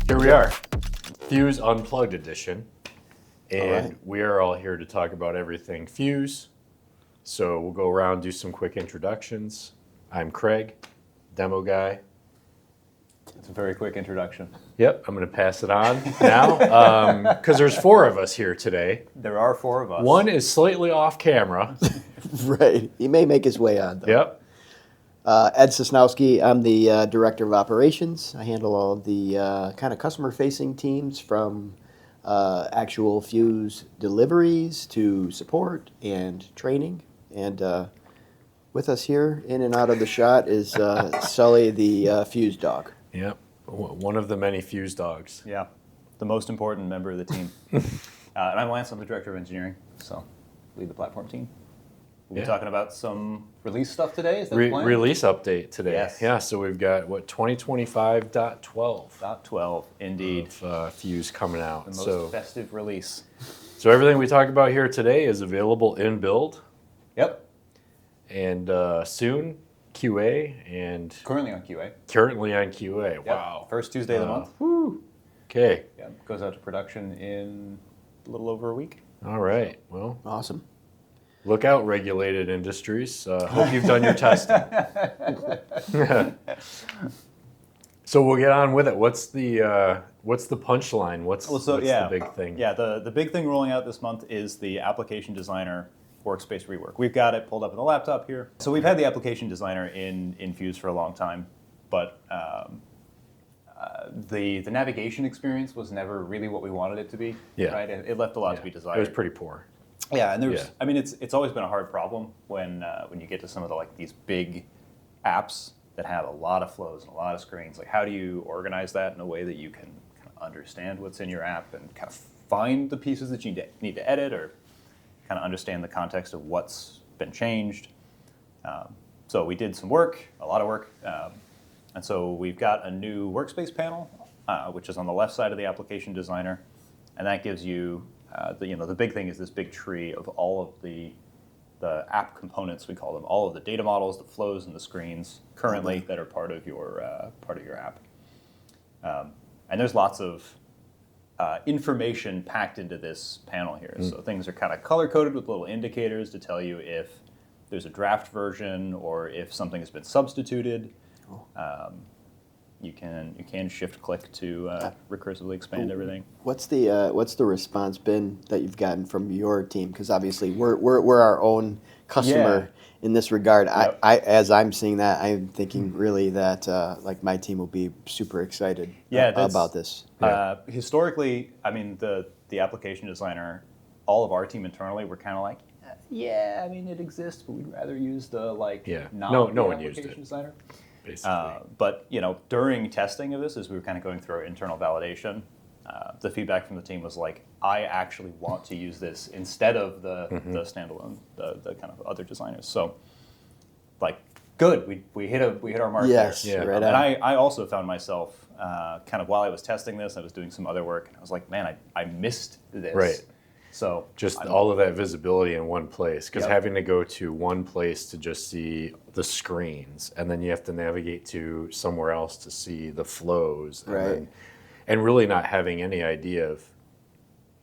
Here we are, FUUZ Unplugged edition, and right. we are all here to talk about everything FUUZ. So we'll go around, do some quick introductions. I'm Craig, demo guy. It's a very quick introduction. Yep, I'm going to pass it on now because there's four of us here today. There are four of us. One is slightly off camera. Right. He may make his way on, though. Yep. Ed Sosnowski. I'm the Director of Operations. I handle all of the kind of customer-facing teams from actual FUUZ deliveries to support and training. And with us here, in and out of the shot, is Sully, the FUUZ dog. Yep. One of the many FUUZ dogs. Yeah, the most important member of the team. And I'm Lance. I'm the Director of Engineering, so lead the platform team. We'll be talking about some release stuff today. Is that the plan? Release update today. Yes. Yeah, so we've got, 2025.12. .12, indeed. Of FUUZ coming out. The most festive release. So everything we talk about here today is available in build Yep. and soon QA and Currently on QA. currently on QA. Yep. Wow. First Tuesday of the month. Okay. Yeah, goes out to production in a little over a week. All right. Well, Awesome. look out, regulated industries. Hope you've done your testing. So we'll get on with it. What's the punchline? What's the big thing? Yeah, the big thing rolling out this month is the Application Designer Workspace Rework. We've got it pulled up on the laptop here. So we've had the Application Designer in FUUZ for a long time, but the navigation experience was never really what we wanted it to be. Yeah. Right? It left a lot to be desired. It was pretty poor. Yeah, and there's, Yeah. I mean, it's always been a hard problem when you get to some of the these big apps that have a lot of flows and a lot of screens. Like, how do you organize that in a way that you can kind of understand what's in your app and kind of find the pieces that you need to edit, or kind of understand the context of what's been changed? So we did some work, a lot of work, and so we've got a new workspace panel, which is on the left side of the Application Designer, and that gives you the big thing is this big tree of all of the app components, we call them, all of the data models, the flows, and the screens currently that are part of your app. And there's lots of information packed into this panel here. So things are kind of color coded with little indicators to tell you if there's a draft version or if something has been substituted. You can shift click to recursively expand everything. What's the response been that you've gotten from your team? Because obviously we're our own customer in this regard. Yep. I as I'm seeing that, I'm thinking really that my team will be super excited about this. Historically, I mean, the Application Designer, all of our team internally were kind of like, yeah, I mean, it exists, but we'd rather use the No one used Application it. Designer. Basically. But during testing of this, as we were kind of going through our internal validation, the feedback from the team was like, I actually want to use this instead of the standalone, the kind of other designers. So, good, we hit our mark Yes, there. Yeah. right And on. I also found myself kind of while I was testing this, I was doing some other work, and I was like, man, I missed this. Right. So Just all of that visibility in one place, because Yep. having to go to one place to just see the screens, and then you have to navigate to somewhere else to see the flows, Right. and really not having any idea of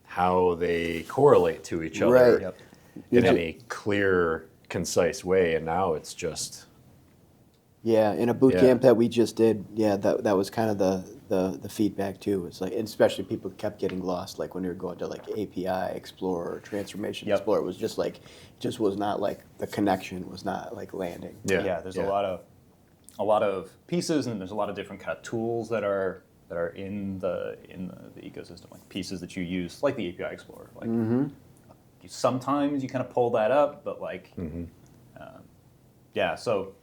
how they correlate to each other Right. Yep. in any clear, concise way. And now it's just Yeah, in a boot Yeah. camp that we just did, that was kind of the feedback too. It's like, and especially people kept getting lost, like when they were going to API Explorer or Transformation Yep. Explorer. It was just was not the connection was not landing. There's a lot of pieces, and there's a lot of different kind of tools that are in the ecosystem, like pieces that you use, like the API Explorer. Sometimes you kind of pull that up, but so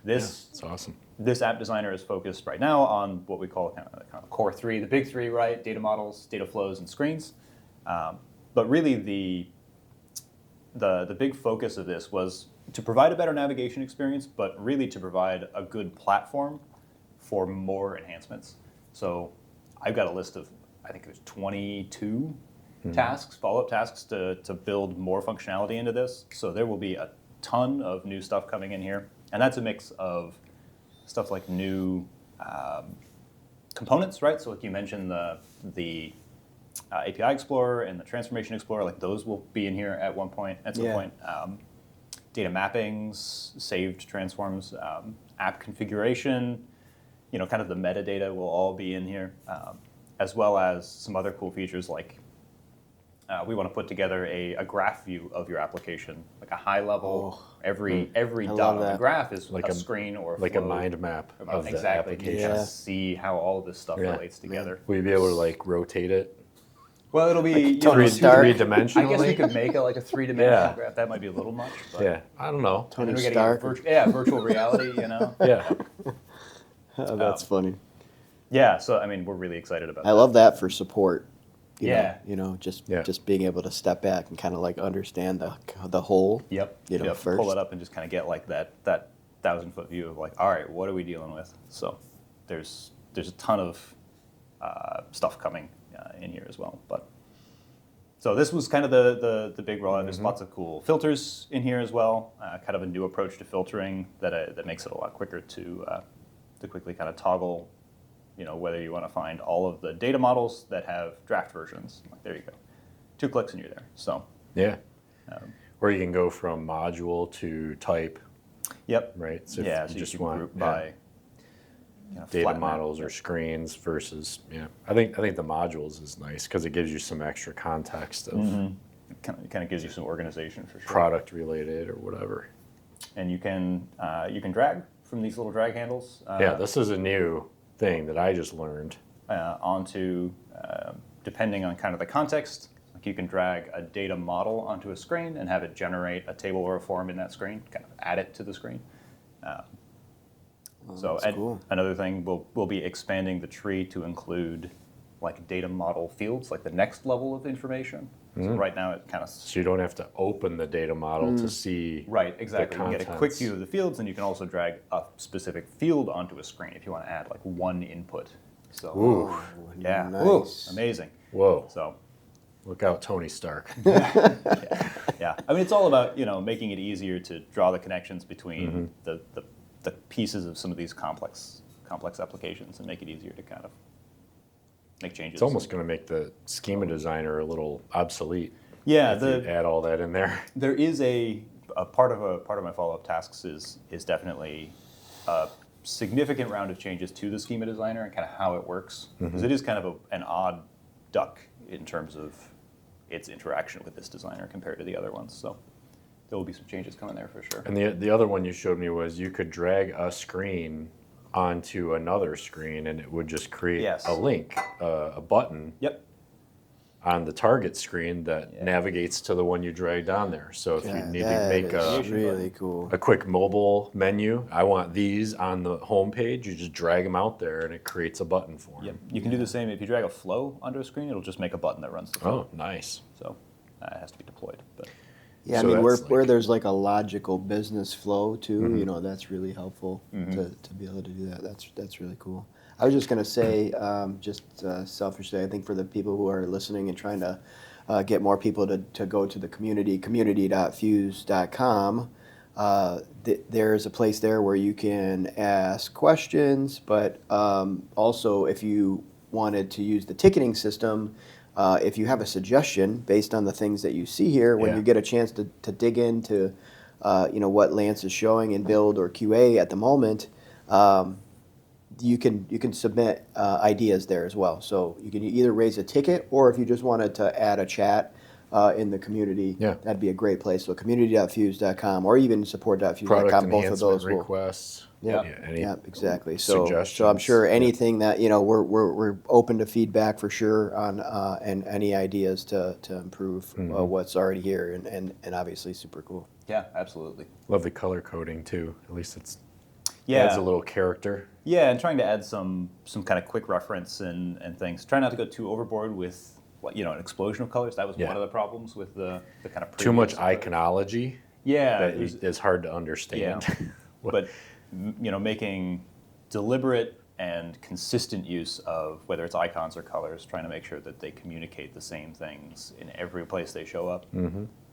this it's awesome. this app designer is focused right now on what we call kind of core three, the big three, right? Data models, data flows, and screens. But really, the big focus of this was to provide a better navigation experience, but really to provide a good platform for more enhancements. So I've got a list of, I think there's 22 tasks, follow-up tasks to build more functionality into this. So there will be a ton of new stuff coming in here. And that's a mix of stuff like new components, right? So like you mentioned the API Explorer and the Transformation Explorer, like those will be in here at some point. Data mappings, saved transforms, app configuration, kind of the metadata will all be in here, as well as some other cool features like we want to put together a graph view of your application, like a high level. Every dot on the graph is like a screen or like a mind map of the application. You just see how all of this stuff relates together. Will you be able to like rotate it? Well, it'll be three-dimensionally. I guess we could make a three-dimensional graph. That might be a little much. But I don't know. Tony Stark. Virtual reality. Yeah. That's funny. Yeah. So I mean, we're really excited about that. I love that for support. Just being able to step back and kind of like understand the whole. First. Pull it up and just kind of get like that 1,000-foot view of like, all right, what are we dealing with? So there's a ton of stuff coming in here as well. But so this was kind of the big rollout. There's lots of cool filters in here as well. Kind of a new approach to filtering that makes it a lot quicker to quickly kind of toggle. Whether you want to find all of the data models that have draft versions. Like, there you go. 2 clicks and you're there. So yeah. Or you can go from module to type. Yep. Right. So so you just can want group by data models or screens versus I think the modules is nice because it gives you some extra context of It kind of gives you some organization for sure. Product related or whatever. And you can drag from these little drag handles. This is a new thing that I just learned. Onto, depending on kind of the context, like you can drag a data model onto a screen and have it generate a table or a form in that screen, kind of add it to the screen. Cool. Another thing, we'll be expanding the tree to include like data model fields, like the next level of information. So right now it kind of... So you don't have to open the data model to see Right, exactly. the You get a quick view of the fields, and you can also drag a specific field onto a screen if you want to add like one input. So, Nice. Ooh, amazing. Whoa. So, look out, Tony Stark. yeah. I mean, it's all about making it easier to draw the connections between the pieces of some of these complex applications and make it easier to kind of make changes. It's almost going to make the schema designer a little obsolete. Yeah, if you add all that in there. There is a part of my follow-up tasks is definitely a significant round of changes to the schema designer and kind of how it works, because it is kind of an odd duck in terms of its interaction with this designer compared to the other ones. So there will be some changes coming there for sure. And the other one you showed me was you could drag a screen onto another screen and it would just create a link, a button on the target screen that navigates to the one you dragged on there. So if you need to make really cool. a quick mobile menu, I want these on the home page, you just drag them out there and it creates a button for them. Yep. You can do the same. If you drag a flow onto a screen, it'll just make a button that runs the flow. Oh, nice. So it has to be deployed. But yeah, So I mean, that's where like- there's like a logical business flow too, that's really helpful to be able to do that. That's really cool. I was just going to say, selfishly, I think for the people who are listening and trying to get more people to go to the community.fuuz.com, there's a place there where you can ask questions, but also if you wanted to use the ticketing system, if you have a suggestion based on the things that you see here, when you get a chance to dig into what Lance is showing in build or QA at the moment, you can submit ideas there as well. So you can either raise a ticket, or if you just wanted to add a chat in the community, that'd be a great place. So community.fuuz.com or even support.fuuz.com, Product both of enhancement those will. requests. Exactly. So I'm suggestions. sure anything that we're open to feedback for sure on and any ideas to improve what's already here and obviously super cool. yeah, absolutely. Love the color coding too. At least adds a little character. Yeah, and trying to add some kind of quick reference and things. Try not to go too overboard with an explosion of colors. That was one of the problems with the kind of Too much previous- iconology. Yeah, That is hard to understand. Yeah. But making deliberate and consistent use of whether it's icons or colors, trying to make sure that they communicate the same things in every place they show up.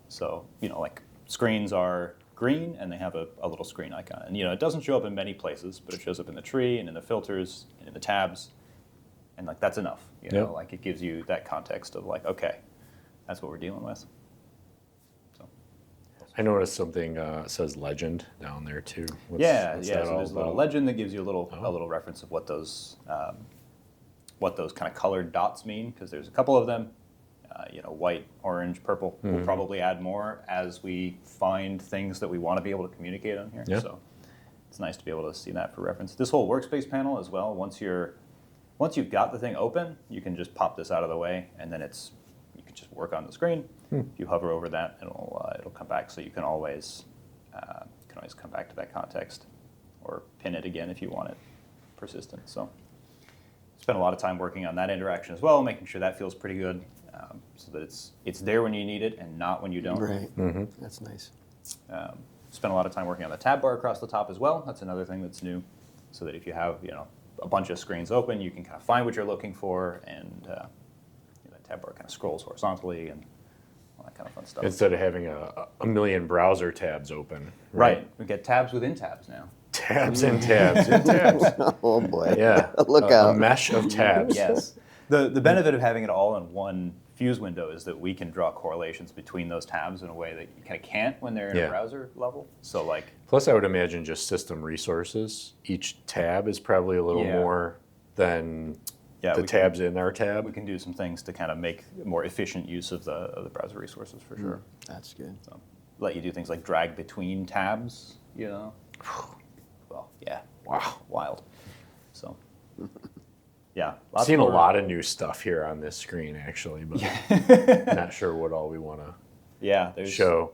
So like screens are green and they have a little screen icon, and it doesn't show up in many places, but it shows up in the tree and in the filters and in the tabs. And like that's enough, you know, like it gives you that context of like, okay, that's what we're dealing with. So I noticed something says legend down there too. What's so that there's all a little about? legend that gives you a little reference of what those kind of colored dots mean, because there's a couple of them. You know, white, orange, purple. We'll probably add more as we find things that we want to be able to communicate on here. Yeah. So it's nice to be able to see that for reference. This whole workspace panel as well, once you've got the thing open, you can just pop this out of the way, and then you can just work on the screen. If you hover over that, it'll come back, so you can always come back to that context or pin it again if you want it persistent. So spent a lot of time working on that interaction as well, making sure that feels pretty good, so that it's there when you need it and not when you don't. Right. That's nice. Spent a lot of time working on the tab bar across the top as well. That's another thing that's new, so that if you have a bunch of screens open, you can kind of find what you're looking for, and that tab bar kind of scrolls horizontally and all that kind of fun stuff. Instead of having a million browser tabs open. Right. We get tabs within tabs now. Tabs and tabs and tabs. Oh boy. Yeah. Look A out. mesh of tabs. Yes. The benefit of having it all in one FUUZ window is that we can draw correlations between those tabs in a way that you kind of can't when they're in a browser level. So like. Plus, I would imagine just system resources. Each tab is probably a little more than the tabs in our tab. We can do some things to kind of make more efficient use of the browser resources for sure. That's good. So, let you do things like drag between tabs, Well, yeah. Wow. Wild. So, yeah. I've seen a lot of new stuff here on this screen, actually, but not sure what all we want to show.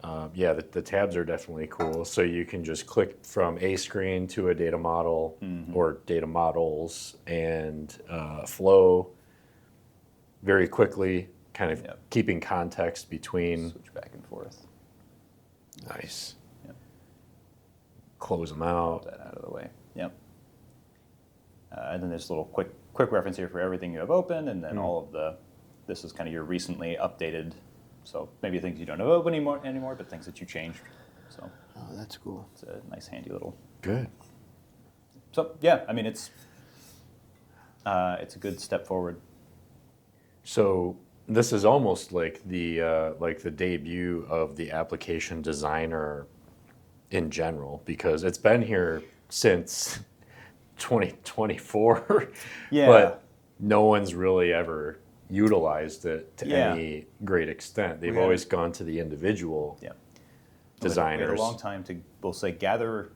The tabs are definitely cool. So you can just click from a screen to a data model or data models and flow very quickly, kind of keeping context between. Switch back and forth. Nice. Close them out. Put that out of the way. Yep. And then there's a little quick reference here for everything you have open, and then all of this is kind of your recently updated. So maybe things you don't have open anymore, but things that you changed. So. Oh, that's cool. It's a nice, handy little. Good. So yeah, I mean it's a good step forward. So this is almost like the debut of the application designer in general, because it's been here since 2024, but no one's really ever utilized it to any great extent. They've always gone to the individual designers. We had a long time to, we'll say, gather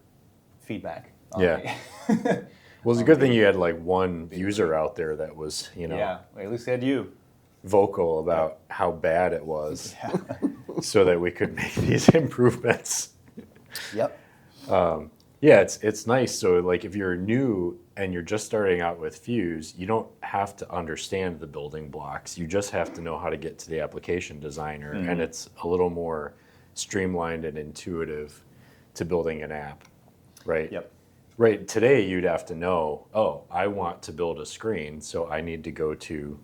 feedback. Well, it's a good thing you had like one user out there that was, at least they had you. Vocal about how bad it was, so that we could make these improvements. Yep. It's nice. So like if you're new and you're just starting out with FUUZ, you don't have to understand the building blocks. You just have to know how to get to the application designer, and it's a little more streamlined and intuitive to building an app, right? Yep. Right, today you'd have to know, I want to build a screen, so I need to go to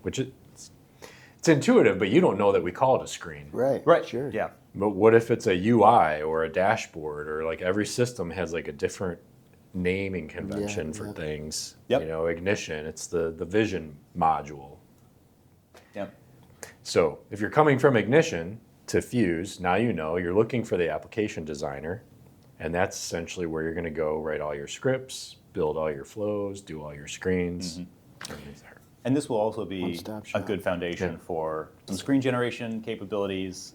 which it's intuitive, but you don't know that we call it a screen. Right. Sure. Yeah. But what if it's a UI or a dashboard, or like every system has like a different naming convention for things. Yep. Ignition, it's the vision module. Yep. So if you're coming from Ignition to FUUZ, now you're looking for the application designer, and that's essentially where you're going to go write all your scripts, build all your flows, do all your screens. Everything's there. And this will also be One-stop a shop. good foundation for some screen generation capabilities,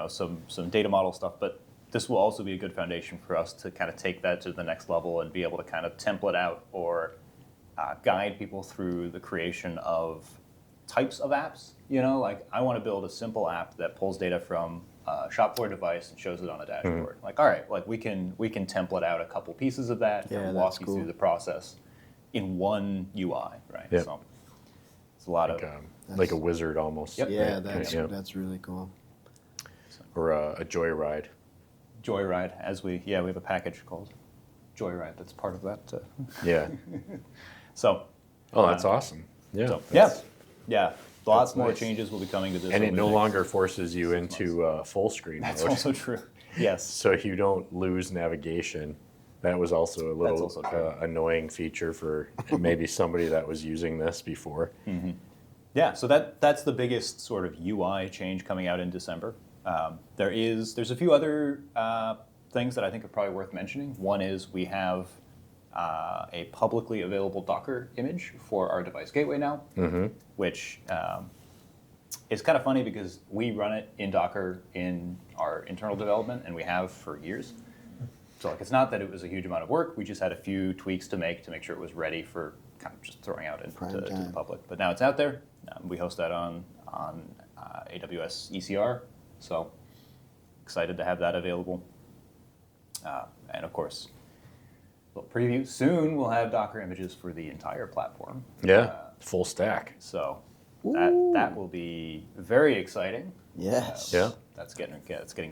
some data model stuff, but this will also be a good foundation for us to kind of take that to the next level and be able to kind of template out or guide people through the creation of types of apps. Like I want to build a simple app that pulls data from a shop floor device and shows it on a dashboard. Like, all right, like we can template out a couple pieces of that and walk you through the process in one UI, right? Yep. So it's a lot of like a wizard almost. Yep. Yeah, that's really cool. Or a joyride. Joyride, we have a package called Joyride that's part of that. Yeah. So. Oh, that's awesome. Yeah. So, lots more nice. changes will be coming to this. And it over no the next longer forces you 6 into full screen That's mode. also true. Yes. So you don't lose navigation That was also a little annoying feature for maybe somebody that was using this before. Mm-hmm. Yeah, so that's the biggest sort of UI change coming out in December. There's a few other things that I think are probably worth mentioning. One is we have a publicly available Docker image for our device gateway now, which is kind of funny because we run it in Docker in our internal development, and we have for years. So like, it's not that it was a huge amount of work. We just had a few tweaks to make sure it was ready for kind of just throwing out into the public. But now it's out there. We host that on AWS ECR. So excited to have that available. And of course, a little preview. Soon we'll have Docker images for the entire platform. Yeah, full stack. So that will be very exciting. Yes. Yeah. That's getting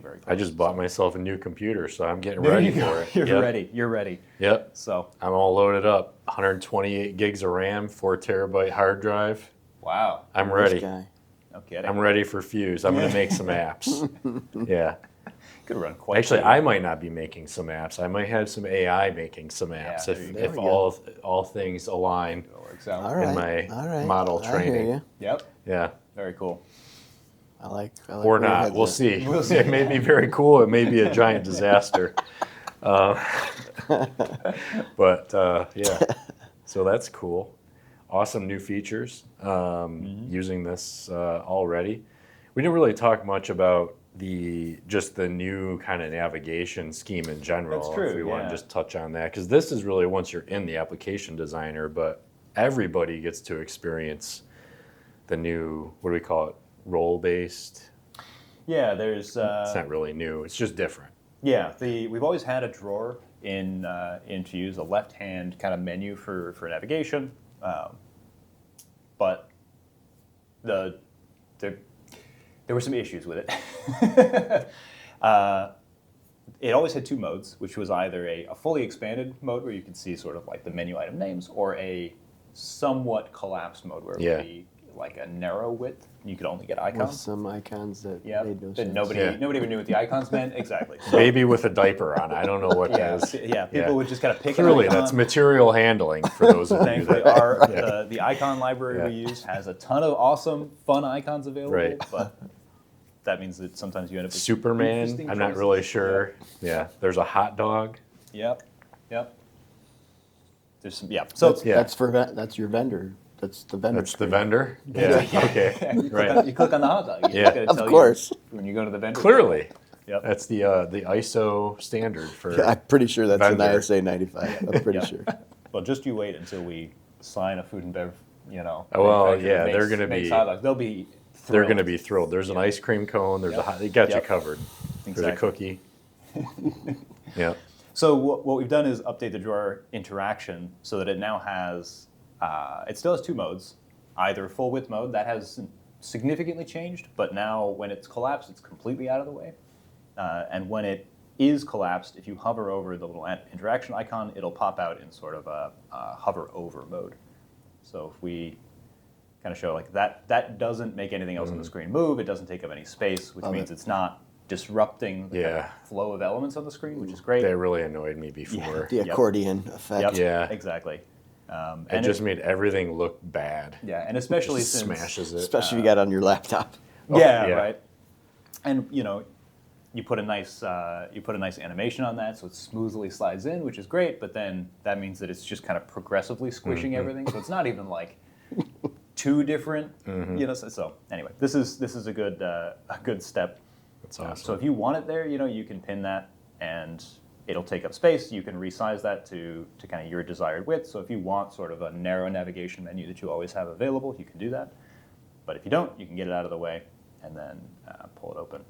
very close. I just bought myself a new computer, so I'm getting ready for it. You're ready. Yep. So I'm all loaded up. 128 gigs of RAM, 4 terabyte hard drive. Wow. I'm ready. Guy. No kidding. I'm ready for FUUZ. I'm going to make some apps. Yeah. Could run quite. Actually, I might not be making some apps. I might have some AI making some apps if all things align works out. All right. in my all right. model I training. hear you. Yep. Yeah. Very cool. I like Or where your not. head's We'll at. see. We'll see. It may be very cool. It may be a giant disaster. But yeah, so that's cool. Awesome new features using this already. We didn't really talk much about just the new kind of navigation scheme in general. That's true, if we want yeah. to just touch on that, because this is really once you're in the application designer, but everybody gets to experience the new, what do we call it, role-based. Yeah, there's. It's not really new. It's just different. Yeah, we've always had a drawer in FUUZ, a left-hand kind of menu for navigation, but there were some issues with it. It always had two modes, which was either a fully expanded mode where you could see sort of like the menu item names, or a somewhat collapsed mode where it would be like a narrow width. You could only get icons. With some icons that made no that sense. nobody even knew what the icons meant. Exactly. So, Baby with a diaper on. I don't know what that is. yeah, people would just kind of pick Clearly, an icon. that's material handling for those of you Thankfully, that. the icon library we use has a ton of awesome, fun icons available. Right. But that means that sometimes you end up with Superman, interesting I'm not choices. really sure. Yeah, there's a hot dog. Yep. There's some. Yeah. So That's your vendor. That's the vendor. That's the vendor? Yeah, okay. you click on the hot dog. Yeah. Of course. When you go to the vendor. Clearly. Yep. That's the ISO standard for I'm pretty sure that's vendor. an ISA 95. I'm pretty sure. Well, just you wait until we sign a food and bev. Well, manufacturer yeah, that they're going to makes be hot dogs. They'll be. they're going to be thrilled. There's an ice cream cone. There's a hot. They got you covered. There's a Exactly. cookie. Yeah. So what we've done is update the drawer interaction so that it now has. It still has two modes. Either full width mode, that has significantly changed, but now when it's collapsed, it's completely out of the way. And when it is collapsed, if you hover over the little interaction icon, it'll pop out in sort of a hover over mode. So if we kind of show like that doesn't make anything else on the screen move, it doesn't take up any space, which means it's not disrupting the kind of flow of elements on the screen, which is great. They really annoyed me before. The accordion effect. Yeah. Exactly. It just made everything look bad. Yeah, and especially Just since smashes it. Especially if you got it on your laptop. Yeah, yeah. right. And you put a nice animation on that, so it smoothly slides in, which is great. But then that means that it's just kind of progressively squishing everything, so it's not even like too different. So anyway, this is a good step. That's awesome. So if you want it there, you can pin that, and it'll take up space. You can resize that to kind of your desired width. So if you want sort of a narrow navigation menu that you always have available, you can do that. But if you don't, you can get it out of the way and then pull it open.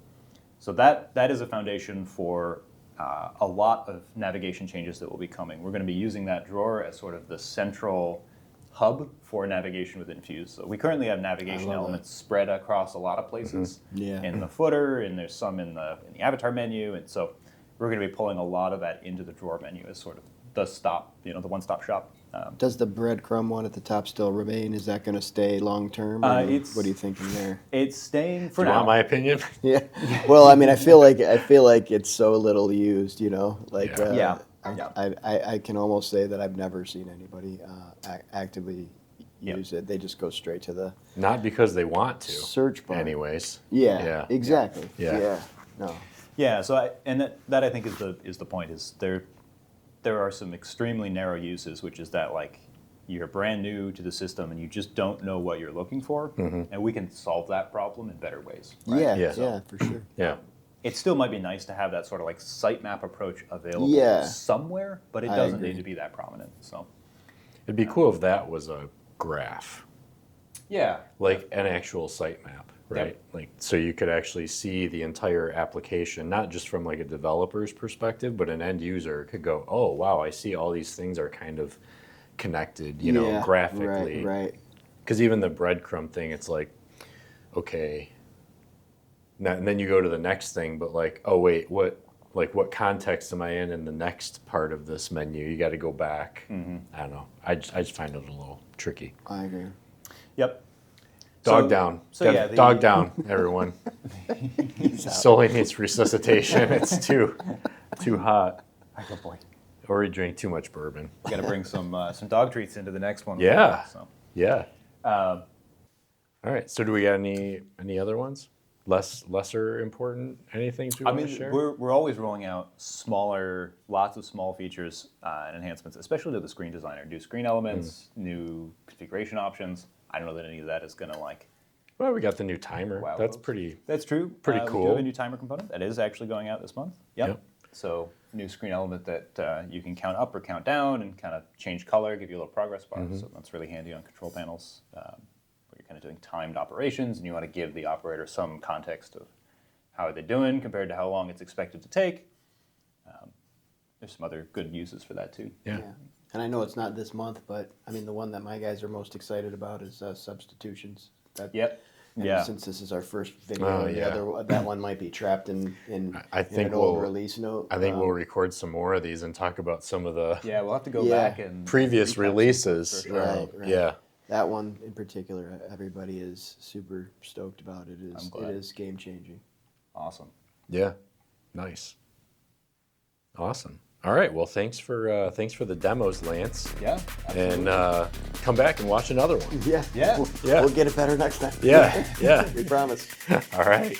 So that is a foundation for a lot of navigation changes that will be coming. We're going to be using that drawer as sort of the central hub for navigation within FUUZ. So we currently have navigation elements spread across a lot of places in the footer, and there's some in the avatar menu, and so we're going to be pulling a lot of that into the drawer menu as sort of the stop, the one-stop shop. Does the breadcrumb one at the top still remain? Is that going to stay long term? What are you thinking there? It's staying for Do you now. want my opinion? Yeah. Well, I mean, I feel like it's so little used. I can almost say that I've never seen anybody actively use it. They just go straight to the Not because they want to. search bar. Anyways. Yeah. Exactly. Yeah. No. Yeah. So that I think is the point. Is there are some extremely narrow uses, which is that like you're brand new to the system and you just don't know what you're looking for, and we can solve that problem in better ways. Right? Yeah, for sure. Yeah. It still might be nice to have that sort of like sitemap approach available somewhere, but it doesn't need to be that prominent. So It'd be cool if that was a graph, yeah, like an actual sitemap, right? Yep. Like so you could actually see the entire application, not just from like a developer's perspective, but an end user could go, "Oh, wow, I see all these things are kind of connected, you know, graphically." Right. Because even the breadcrumb thing, it's like, okay. Now, and then you go to the next thing, but like, oh wait, what context am I in the next part of this menu? You got to go back. I don't know. I just find it a little tricky. I agree. Yep. Dog down. So yeah, dog down, everyone. Sully needs resuscitation. It's too hot. Good boy. Or he drank too much bourbon. Got to bring some dog treats into the next one. Yeah. So. Yeah. All right. So do we got any other ones? Lesser important? Anything we want to share? We're always rolling out lots of small features and enhancements, especially to the screen designer. New screen elements, new configuration options. I don't know that any of that is going to like. Well, we got the new timer. Wow, That's folks. pretty. That's true. Pretty We do cool. have a new timer component that is actually going out this month. Yep. So new screen element that you can count up or count down and kind of change color, give you a little progress bar. So that's really handy on control panels. Where you're kind of doing timed operations and you want to give the operator some context of how are they doing compared to how long it's expected to take. There's some other good uses for that too. Yeah. And I know it's not this month, but I mean the one that my guys are most excited about is substitutions. Yep. And since this is our first video, that one might be trapped in I think an old release note. I think we'll record some more of these and talk about some of the we'll have to go back and previous releases. Right. Yeah. That one in particular, everybody is super stoked about. It is game changing. Awesome. Yeah. Nice. Awesome. All right. Well, thanks for the demos, Lance. Yeah. And come back and watch another one. Yeah. Yeah. We'll get it better next time. Yeah. Yeah. We promise. All right.